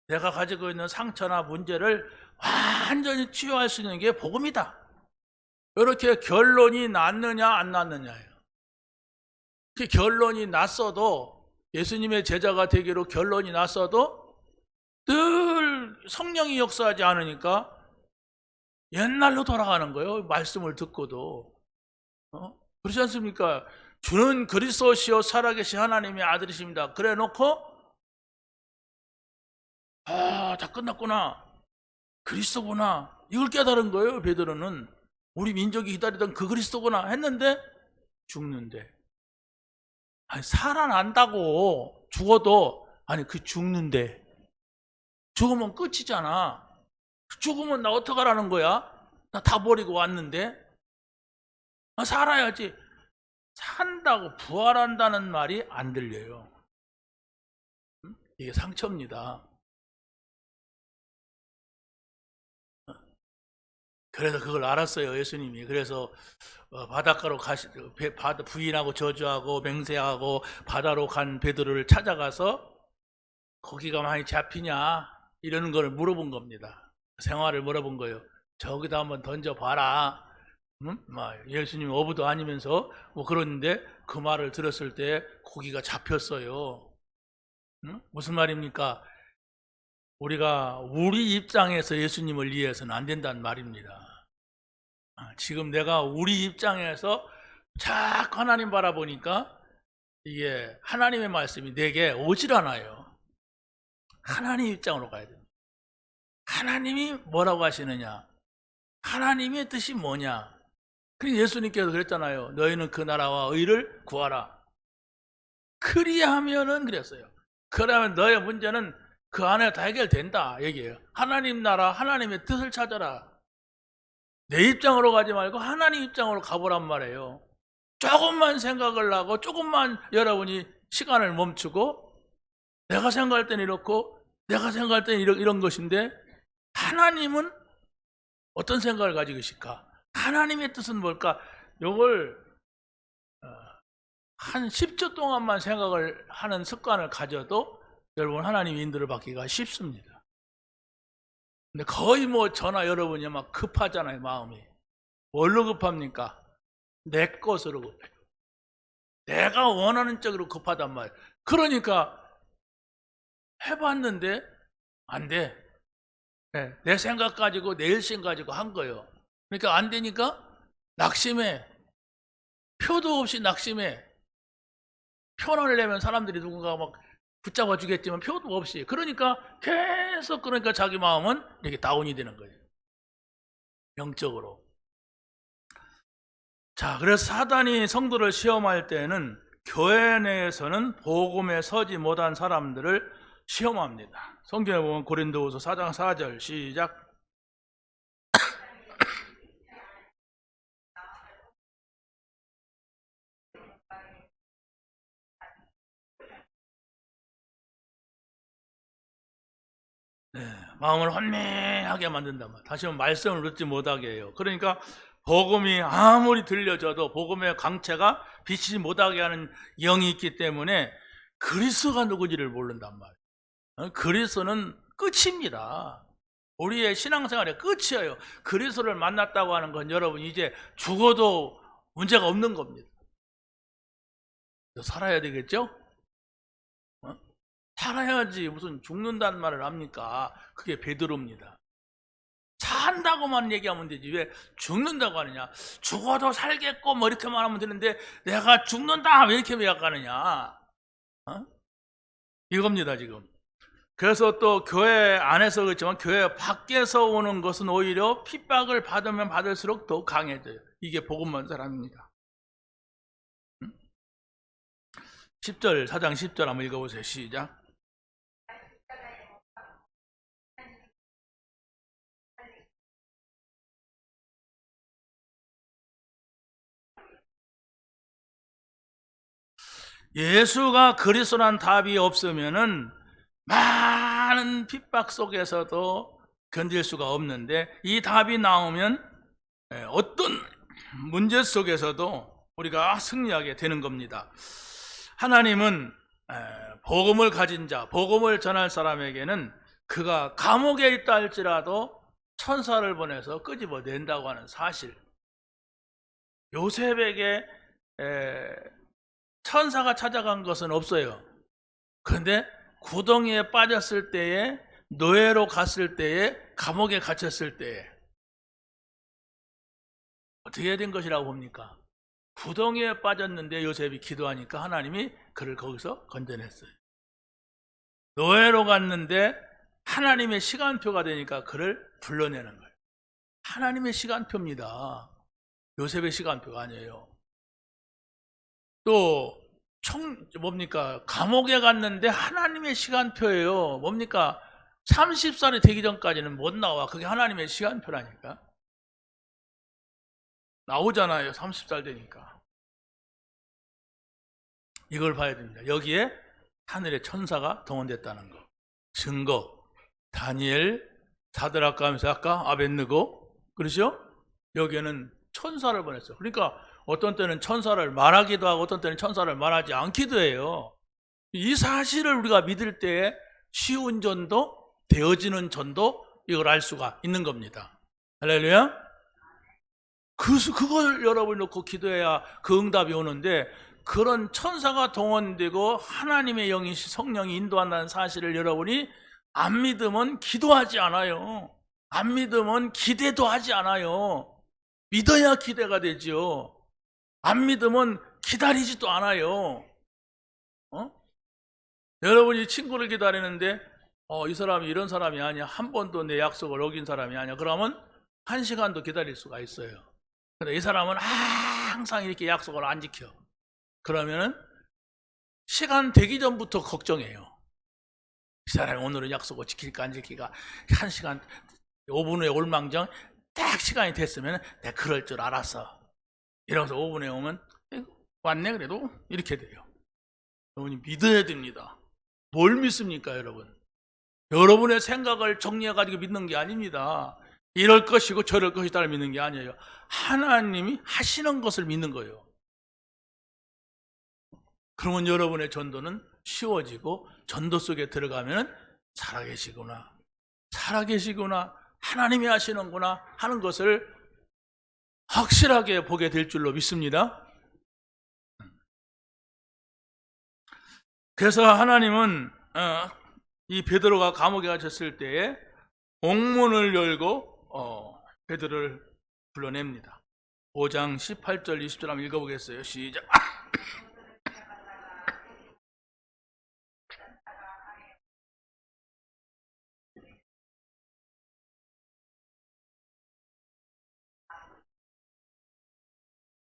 내가 가지고 있는 상처나 문제를 완전히 치유할 수 있는 게 복음이다. 이렇게 결론이 났느냐 안 났느냐예요. 그 결론이 났어도, 예수님의 제자가 되기로 결론이 났어도 늘 성령이 역사하지 않으니까 옛날로 돌아가는 거예요. 말씀을 듣고도. 그렇지 않습니까? 주는 그리스도시요 살아계신 하나님의 아들이십니다. 그래 놓고 다 끝났구나, 그리스도구나, 이걸 깨달은 거예요. 베드로는 우리 민족이 기다리던 그 그리스도구나 했는데 죽는데, 아니 살아난다고 죽어도, 아니 그 죽는데, 죽으면 끝이잖아. 죽으면 나 어떡하라는 거야? 나 다 버리고 왔는데. 살아야지. 산다고 부활한다는 말이 안 들려요. 이게 상처입니다. 그래서 그걸 알았어요, 예수님이. 그래서 바닷가로 부인하고 저주하고 맹세하고 바다로 간 베드로를 찾아가서 거기가 많이 잡히냐 이러는 걸 물어본 겁니다. 생활을 물어본 거예요. 저기다 한번 던져봐라. 예수님 어부도 아니면서 그러는데 그 말을 들었을 때 고기가 잡혔어요. 무슨 말입니까? 우리가 우리 입장에서 예수님을 이해해서는 안 된다는 말입니다. 지금 내가 우리 입장에서 자꾸 하나님 바라보니까 이게 하나님의 말씀이 내게 오질 않아요. 하나님 입장으로 가야 됩니다. 하나님이 뭐라고 하시느냐, 하나님의 뜻이 뭐냐. 그래서 예수님께서 그랬잖아요. 너희는 그 나라와 의를 구하라. 그리하면은 그랬어요. 그러면 너의 문제는 그 안에 다 해결된다 얘기해요. 하나님 나라, 하나님의 뜻을 찾아라. 내 입장으로 가지 말고 하나님 입장으로 가보란 말이에요. 조금만 생각을 하고 조금만 여러분이 시간을 멈추고, 내가 생각할 때는 이렇고 내가 생각할 때는 이런 것인데 하나님은 어떤 생각을 가지고 계실까? 하나님의 뜻은 뭘까? 요걸 한 10초 동안만 생각을 하는 습관을 가져도 여러분 하나님 인도를 받기가 쉽습니다. 근데 거의 저나 여러분이 막 급하잖아요. 마음이 뭘로 급합니까? 내 것으로 급해요. 내가 원하는 쪽으로 급하단 말이에요. 그러니까 해봤는데 안 돼. 내 생각 가지고 내 일심 가지고 한 거예요. 그러니까 안 되니까 낙심해. 표도 없이 낙심해. 표를 내면 사람들이 누군가 막 붙잡아 주겠지만 표도 없이. 그러니까 계속, 그러니까 자기 마음은 이렇게 다운이 되는 거예요. 영적으로. 자, 그래서 사단이 성도를 시험할 때는 교회 내에서는 복음에 서지 못한 사람들을 시험합니다. 성경에 보면 고린도후서 4장 4절 시작. 마음을 혼미하게 만든단 말이에요. 다시 한번 말씀을 듣지 못하게 해요. 그러니까 복음이 아무리 들려져도 복음의 강체가 비치지 못하게 하는 영이 있기 때문에 그리스도가 누구지를 모른단 말이에요. 그리스도는 끝입니다. 우리의 신앙생활의 끝이에요. 그리스도를 만났다고 하는 건 여러분 이제 죽어도 문제가 없는 겁니다. 살아야 되겠죠? 살아야지 무슨 죽는다는 말을 합니까? 그게 베드로입니다. 산다고만 얘기하면 되지 왜 죽는다고 하느냐. 죽어도 살겠고 이렇게 말하면 되는데 내가 죽는다 왜 이렇게 생각하느냐. 이겁니다 지금. 그래서 또 교회 안에서 그렇지만 교회 밖에서 오는 것은 오히려 핍박을 받으면 받을수록 더 강해져요. 이게 복음만 사람입니다. 10절 4장 10절 한번 읽어보세요. 시작. 예수가 그리스도란 답이 없으면은 많은 핍박 속에서도 견딜 수가 없는데 이 답이 나오면 어떤 문제 속에서도 우리가 승리하게 되는 겁니다. 하나님은 복음을 가진 자, 복음을 전할 사람에게는 그가 감옥에 있다 할지라도 천사를 보내서 끄집어낸다고 하는 사실, 요셉에게 천사가 찾아간 것은 없어요. 그런데 구덩이에 빠졌을 때에, 노예로 갔을 때에, 감옥에 갇혔을 때에 어떻게 된 것이라고 봅니까? 구덩이에 빠졌는데 요셉이 기도하니까 하나님이 그를 거기서 건져냈어요. 노예로 갔는데 하나님의 시간표가 되니까 그를 불러내는 거예요. 하나님의 시간표입니다. 요셉의 시간표가 아니에요. 또 뭡니까? 감옥에 갔는데 하나님의 시간표예요. 뭡니까? 30살이 되기 전까지는 못 나와. 그게 하나님의 시간표라니까. 나오잖아요. 30살 되니까. 이걸 봐야 됩니다. 여기에 하늘의 천사가 동원됐다는 거. 증거. 다니엘, 사드락과 미삭과 아벳느고, 그렇죠? 여기에는 천사를 보냈어요. 그러니까 어떤 때는 천사를 말하기도 하고 어떤 때는 천사를 말하지 않기도 해요. 이 사실을 우리가 믿을 때에 쉬운 전도, 되어지는 전도, 이걸 알 수가 있는 겁니다. 할렐루야. 그걸 여러분이 놓고 기도해야 그 응답이 오는데, 그런 천사가 동원되고 하나님의 영이, 성령이 인도한다는 사실을 여러분이 안 믿으면 기도하지 않아요. 안 믿으면 기대도 하지 않아요. 믿어야 기대가 되지요. 안 믿으면 기다리지도 않아요. 여러분이 친구를 기다리는데 이 사람이 이런 사람이 아니야, 한 번도 내 약속을 어긴 사람이 아니야, 그러면 1시간도 기다릴 수가 있어요. 근데 이 사람은 항상 이렇게 약속을 안 지켜. 그러면은 시간 되기 전부터 걱정해요. 이 사람이 오늘은 약속을 지킬까 안 지킬까. 1시간 5분 후에 올망정 딱 시간이 됐으면 내가 그럴 줄 알았어. 이러면서 5분에 오면 왔네 그래도 이렇게 돼요. 여러분이 믿어야 됩니다. 뭘 믿습니까, 여러분? 여러분의 생각을 정리해가지고 믿는 게 아닙니다. 이럴 것이고 저럴 것이다를 믿는 게 아니에요. 하나님이 하시는 것을 믿는 거예요. 그러면 여러분의 전도는 쉬워지고, 전도 속에 들어가면 살아계시구나, 하나님이 하시는구나 하는 것을 확실하게 보게 될 줄로 믿습니다. 그래서 하나님은 이 베드로가 감옥에 갇혔을 때에 옥문을 열고 베드로를 불러냅니다. 5장 18절 20절 한번 읽어보겠어요. 시작.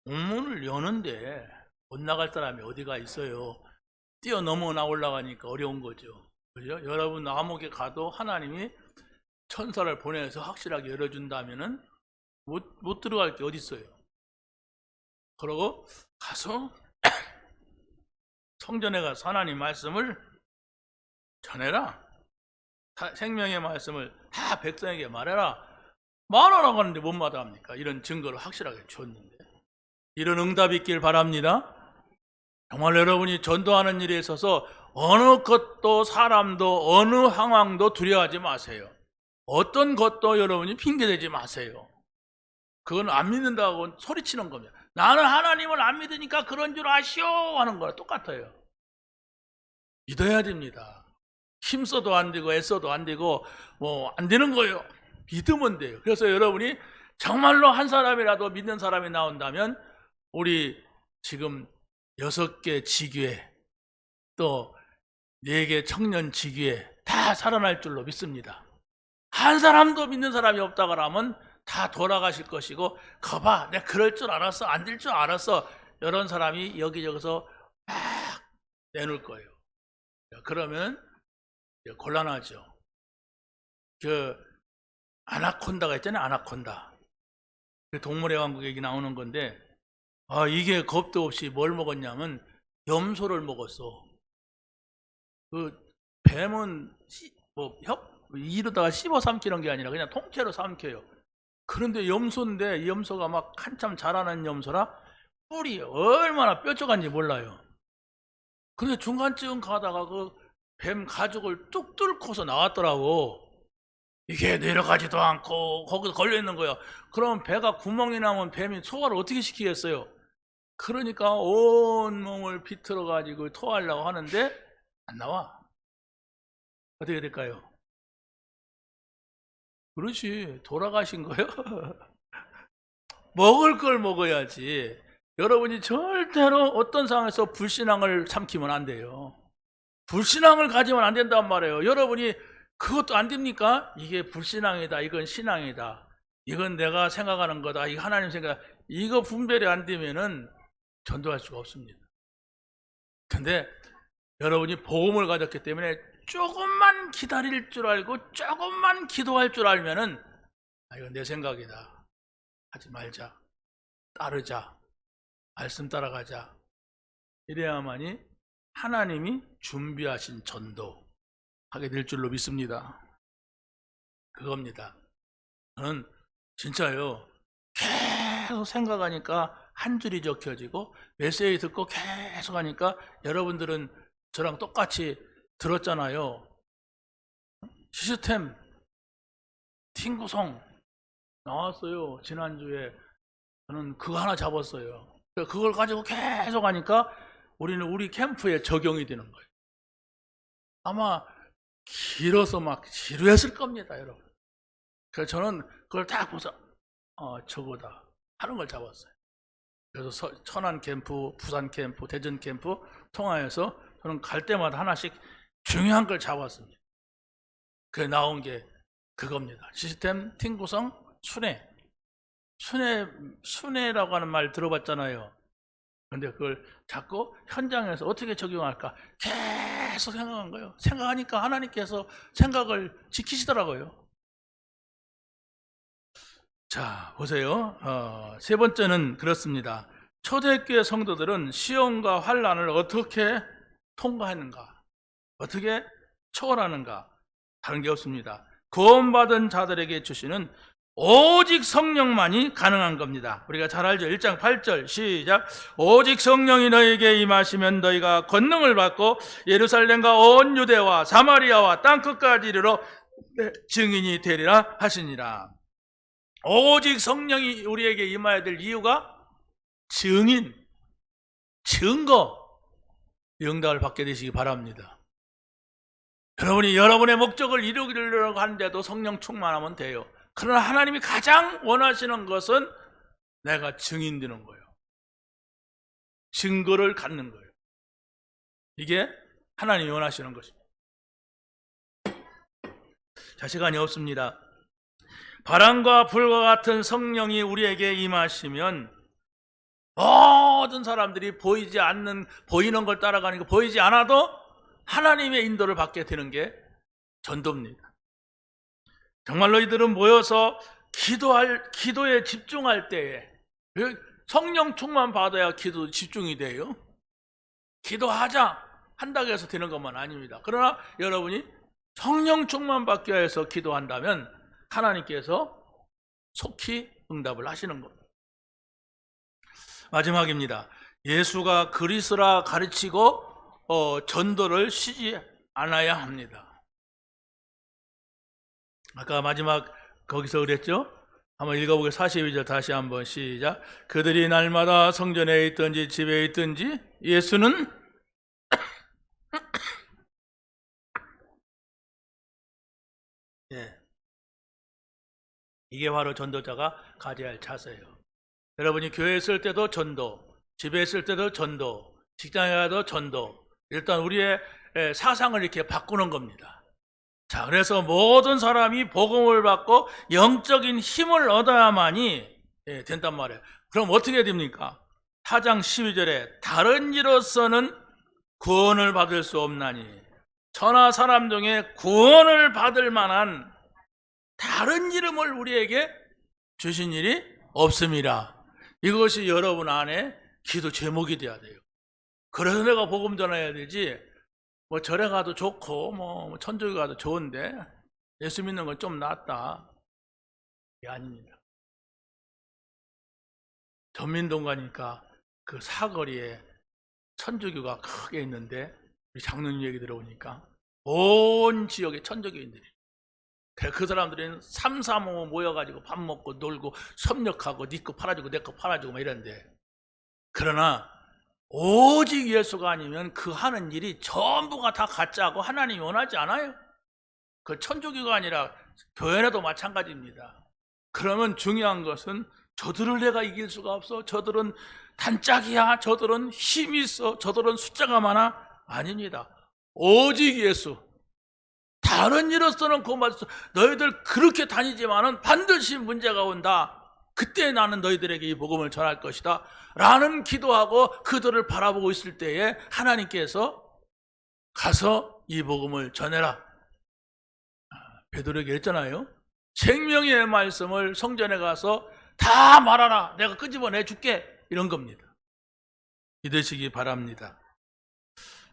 옥문을 여는데 못 나갈 사람이 어디가 있어요? 뛰어넘어 올라가니까 어려운 거죠. 그죠? 여러분 감옥에 가도 하나님이 천사를 보내서 확실하게 열어준다면은 못 들어갈 게 어디 있어요? 그러고 가서 성전에 가서 하나님 말씀을 전해라. 생명의 말씀을 다 백성에게 말해라. 말하라고 하는데 못 마다합니까? 이런 증거를 확실하게 줬는데, 이런 응답이 있길 바랍니다. 정말 여러분이 전도하는 일에 있어서 어느 것도 사람도 어느 상황도 두려워하지 마세요. 어떤 것도 여러분이 핑계대지 마세요. 그건 안 믿는다고 소리치는 겁니다. 나는 하나님을 안 믿으니까 그런 줄 아시오 하는 거랑 똑같아요. 믿어야 됩니다. 힘써도 안 되고 애써도 안 되고 안 되는 거예요. 믿으면 돼요. 그래서 여러분이 정말로 한 사람이라도 믿는 사람이 나온다면 우리 지금 6개 지교회 또 4개 청년 지교회 다 살아날 줄로 믿습니다. 한 사람도 믿는 사람이 없다 그러면 다 돌아가실 것이고, 거봐 내가 그럴 줄 알았어, 안 될 줄 알았어, 이런 사람이 여기저기서 막 내놓을 거예요. 그러면 곤란하죠. 그 아나콘다가 있잖아요. 아나콘다. 그 동물의 왕국 얘기 나오는 건데, 이게 겁도 없이 뭘 먹었냐면 염소를 먹었어. 그 뱀은 이러다가 씹어 삼키는 게 아니라 그냥 통째로 삼켜요. 그런데 염소인데 이 염소가 막 한참 자라는 염소라 뿔이 얼마나 뾰족한지 몰라요. 근데 중간쯤 가다가 그 뱀 가죽을 뚝 뚫고서 나왔더라고. 이게 내려가지도 않고 거기서 걸려 있는 거야. 그럼 배가 구멍이 나면 뱀이 소화를 어떻게 시키겠어요? 그러니까 온 몸을 비틀어 가지고 토하려고 하는데 안 나와. 어떻게 될까요? 그렇지, 돌아가신 거예요. 먹을 걸 먹어야지. 여러분이 절대로 어떤 상황에서 불신앙을 삼키면 안 돼요. 불신앙을 가지면 안 된단 말이에요. 여러분이 그것도 안 됩니까? 이게 불신앙이다, 이건 신앙이다, 이건 내가 생각하는 거다, 이거 하나님 생각, 이거 분별이 안 되면은 전도할 수가 없습니다. 근데 여러분이 복음을 가졌기 때문에 조금만 기다릴 줄 알고 조금만 기도할 줄 알면은 이건 내 생각이다, 하지 말자, 따르자, 말씀 따라가자, 이래야만이 하나님이 준비하신 전도 하게 될 줄로 믿습니다. 그겁니다. 저는 진짜요, 계속 생각하니까 한 줄이 적혀지고 메시지 듣고 계속 하니까 여러분들은 저랑 똑같이 들었잖아요. 시스템 팀 구성 나왔어요. 지난주에 저는 그거 하나 잡았어요. 그걸 가지고 계속 하니까 우리는 우리 캠프에 적용이 되는 거예요. 아마 길어서 막 지루했을 겁니다, 여러분. 그래서 저는 그걸 딱 보서 저거다 하는 걸 잡았어요. 그래서 천안 캠프, 부산 캠프, 대전 캠프 통화해서 저는 갈 때마다 하나씩 중요한 걸 잡았습니다. 그래 나온 게 그겁니다. 시스템, 팀 구성, 순회라고 하는 말 들어봤잖아요. 그런데 그걸 자꾸 현장에서 어떻게 적용할까 계속 생각한 거예요. 생각하니까 하나님께서 생각을 지키시더라고요. 자, 보세요. 세 번째는 그렇습니다. 초대교회 성도들은 시험과 환난을 어떻게 통과하는가, 어떻게 초월하는가, 다른 게 없습니다. 구원받은 자들에게 주시는 오직 성령만이 가능한 겁니다. 우리가 잘 알죠. 1장 8절 시작. 오직 성령이 너희에게 임하시면 너희가 권능을 받고 예루살렘과 온 유대와 사마리아와 땅끝까지 이르러 증인이 되리라 하시니라. 오직 성령이 우리에게 임해야 될 이유가 증인, 증거, 응답을 받게 되시기 바랍니다. 여러분이 여러분의 목적을 이루기를 하는데도 성령 충만하면 돼요. 그러나 하나님이 가장 원하시는 것은 내가 증인되는 거예요. 증거를 갖는 거예요. 이게 하나님이 원하시는 것입니다. 자, 시간이 없습니다. 바람과 불과 같은 성령이 우리에게 임하시면 모든 사람들이 보이는 걸 따라가는 거, 보이지 않아도 하나님의 인도를 받게 되는 게 전도입니다. 정말로 이들은 모여서 기도에 집중할 때에, 성령 충만 받아야 기도 집중이 돼요. 기도하자 한다고 해서 되는 것만 아닙니다. 그러나 여러분이 성령 충만 받기 위해서 기도한다면 하나님께서 속히 응답을 하시는 겁니다. 마지막입니다. 예수가 그리스도라 가르치고 전도를 쉬지 않아야 합니다. 아까 마지막 거기서 그랬죠? 한번 읽어보겠습니다. 42절 다시 한번 시작. 그들이 날마다 성전에 있든지 집에 있든지 예수는 예, 이게 바로 전도자가 가져야 할 자세예요. 여러분이 교회에 있을 때도 전도, 집에 있을 때도 전도, 직장에 가도 전도. 일단 우리의 사상을 이렇게 바꾸는 겁니다. 자, 그래서 모든 사람이 복음을 받고 영적인 힘을 얻어야만이 된단 말이에요. 그럼 어떻게 됩니까? 4장 12절에 다른 이로서는 구원을 받을 수 없나니 천하 사람 중에 구원을 받을 만한 다른 이름을 우리에게 주신 일이 없습니다. 이것이 여러분 안에 기도 제목이 돼야 돼요. 그래서 내가 복음 전해야 되지, 뭐 절에 가도 좋고 뭐 천주교 가도 좋은데 예수 믿는 건 좀 낫다, 이게 아닙니다. 전민동 가니까 그 사거리에 천주교가 크게 있는데 우리 장로님 얘기 들어보니까 온 지역에 천주교인들이 그 사람들은 삼삼오오 모여가지고 밥 먹고 놀고 협력하고 네 거 팔아주고 내 거 팔아주고 막 이런데, 그러나 오직 예수가 아니면 그 하는 일이 전부가 다 가짜고 하나님이 원하지 않아요. 그 천주교가 아니라 교회라도 마찬가지입니다. 그러면 중요한 것은 저들을 내가 이길 수가 없어, 저들은 단짝이야, 저들은 힘이 있어, 저들은 숫자가 많아. 아닙니다. 오직 예수. 다른 일로서는 고맙소. 너희들 그렇게 다니지만은 반드시 문제가 온다. 그때 나는 너희들에게 이 복음을 전할 것이다 라는 기도하고 그들을 바라보고 있을 때에 하나님께서 가서 이 복음을 전해라. 베드로에게 했잖아요. 생명의 말씀을 성전에 가서 다 말하라. 내가 끄집어내 줄게. 이런 겁니다. 믿으시기 바랍니다.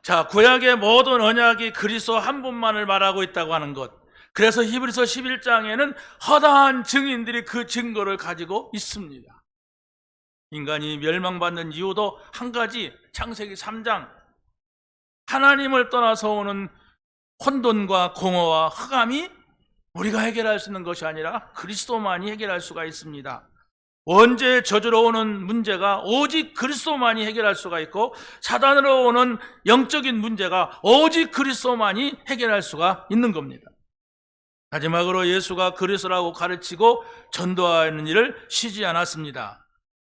자, 구약의 모든 언약이 그리스도 한 분만을 말하고 있다고 하는 것. 그래서 히브리서 11장에는 허다한 증인들이 그 증거를 가지고 있습니다. 인간이 멸망받는 이유도 한 가지, 창세기 3장. 하나님을 떠나서 오는 혼돈과 공허와 흑암이 우리가 해결할 수 있는 것이 아니라 그리스도만이 해결할 수가 있습니다. 원죄의 저주로 오는 문제가 오직 그리스도만이 해결할 수가 있고, 사단으로 오는 영적인 문제가 오직 그리스도만이 해결할 수가 있는 겁니다. 마지막으로 예수가 그리스도라고 가르치고 전도하는 일을 쉬지 않았습니다.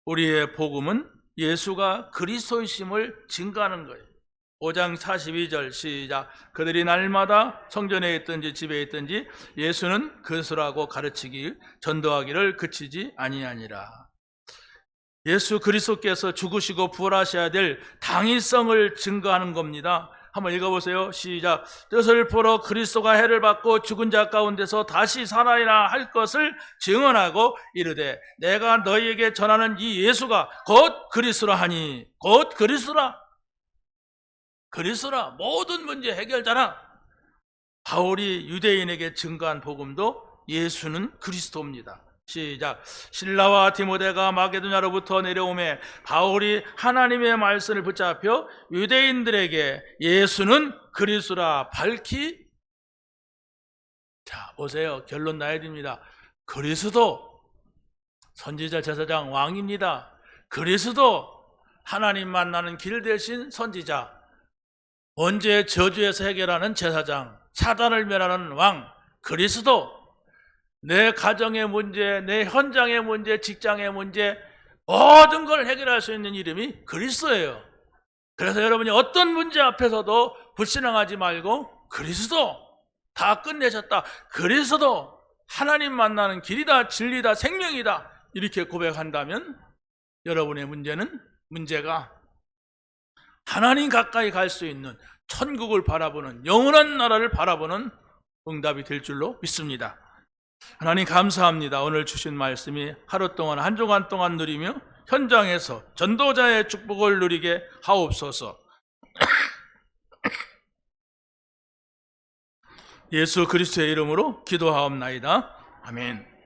우리의 복음은 예수가 그리스도이심을 증거하는 거예요. 5장 42절 시작. 그들이 날마다 성전에 있든지 집에 있든지 예수는 그리스도라고 가르치기 전도하기를 그치지 아니하니라. 예수 그리스도께서 죽으시고 부활하셔야 될 당위성을 증거하는 겁니다. 한번 읽어보세요. 시작. 뜻을 풀어 그리스도가 해를 받고 죽은 자 가운데서 다시 살아나야 할 것을 증언하고 이르되 내가 너희에게 전하는 이 예수가 곧 그리스도라 하니. 곧 그리스도라. 그리스도라. 모든 문제 해결자라. 바울이 유대인에게 증거한 복음도 예수는 그리스도입니다. 시작. 실라와 디모데가 마게도냐로부터 내려오매 바울이 하나님의 말씀을 붙잡혀 유대인들에게 예수는 그리스도라 밝히. 자, 보세요. 결론 나야 됩니다. 그리스도 선지자, 제사장, 왕입니다. 그리스도 하나님 만나는 길 대신 선지자, 원죄의 저주에서 해결하는 제사장, 사단을 멸하는 왕, 그리스도. 내 가정의 문제, 내 현장의 문제, 직장의 문제, 모든 걸 해결할 수 있는 이름이 그리스도예요. 그래서 여러분이 어떤 문제 앞에서도 불신앙하지 말고 그리스도 다 끝내셨다, 그리스도 하나님 만나는 길이다, 진리다, 생명이다, 이렇게 고백한다면 여러분의 문제가 하나님 가까이 갈 수 있는 천국을 바라보는, 영원한 나라를 바라보는 응답이 될 줄로 믿습니다. 하나님 감사합니다. 오늘 주신 말씀이 하루 동안, 한 주간 동안 누리며 현장에서 전도자의 축복을 누리게 하옵소서. 예수 그리스도의 이름으로 기도하옵나이다. 아멘.